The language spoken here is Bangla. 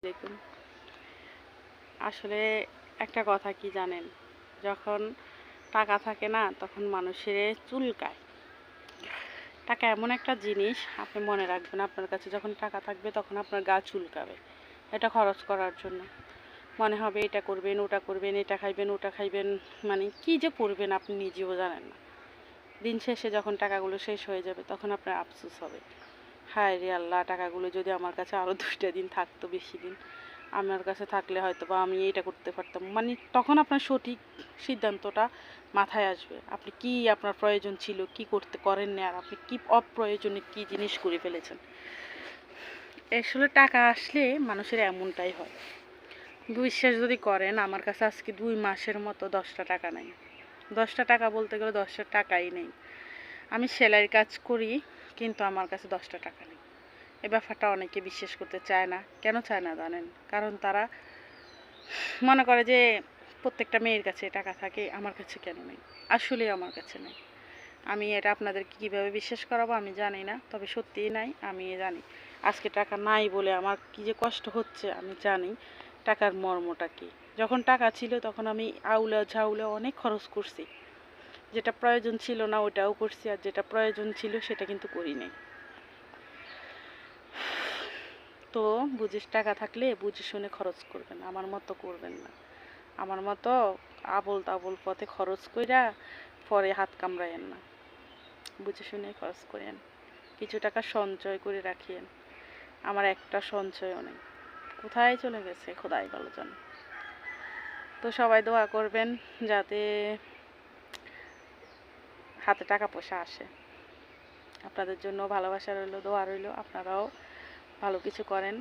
দেখুন, আসলে একটা কথা কি জানেন, যখন টাকা থাকে না তখন মানুষের চুলকায়। টাকা এমন একটা জিনিস, আপনি মনে রাখবেন, আপনার কাছে যখন টাকা থাকবে তখন আপনার গা চুলকাবে। এটা খরচ করার জন্য মনে হবে এটা করবেন, ওটা করবেন, এটা খাইবেন, ওটা খাইবেন, মানে কি যে করবেন আপনি নিজেও জানেন না। দিন শেষে যখন টাকাগুলো শেষ হয়ে যাবে তখন আপনার আফসোস হবে, হায় রে আল্লাহ, টাকাগুলো যদি আমার কাছে আরও 2টা দিন থাকতো, বেশি দিন আমার কাছে থাকলে হয়তো বা আমি এটা করতে পারতাম। মানে তখন আপনার সঠিক সিদ্ধান্তটা মাথায় আসবে, আপনি কি আপনার প্রয়োজন ছিল, কি করতে করেননি, আর আপনি কি অপ্রয়োজনে কি জিনিস করে ফেলেছেন। আসলে টাকা আসলে মানুষের এমনটাই হয়। বিশ্বাস যদি করেন, আমার কাছে আজকে 2 মাসের মতো 10টা টাকা নাই। 10টা টাকা বলতে গেলে 10টা টাকাই নেই। আমি সেলাইয়ের কাজ করি, কিন্তু আমার কাছে 10টা টাকা নেই। এই ব্যাপারটা অনেকে বিশ্বাস করতে চায় না। কেন চায় না জানেন? কারণ তারা মনে করে যে প্রত্যেকটা মেয়ের কাছে টাকা থাকে, আমার কাছে কেন নেই। আসলেই আমার কাছে নেই। আমি এটা আপনাদেরকে কীভাবে বিশ্বাস করাবো আমি জানি না, তবে সত্যিই নাই, আমি জানি। আজকে টাকা নাই বলে আমার কী যে কষ্ট হচ্ছে আমি জানি টাকার মর্মটা কী। যখন টাকা ছিল তখন আমি আউলা ঝাউলা অনেক খরচ করছি। যেটা প্রয়োজন ছিল না ওটাও করছি, আর যেটা প্রয়োজন ছিল সেটা কিন্তু করি নাই। তো টাকা থাকলে বুঝে শুনে খরচ করবেন, আমার মতো করবেন না। আমার মতো আবোল তাবোল পথে খরচ কইরা পরে হাত কামড়ায়েন না। বুঝে শুনে খরচ করেন, কিছু টাকা সঞ্চয় করে রাখিয়েন। আমার একটা সঞ্চয়ও নেই, কোথায় চলে গেছে খোদাই ভালো জানে। তো সবাই দোয়া করবেন যাতে হাতে টাকা পয়সা আসে। আপনাদের জন্য ভালোবাসা রইল, দোয়া রইল, আপনারাও ভালো কিছু করেন।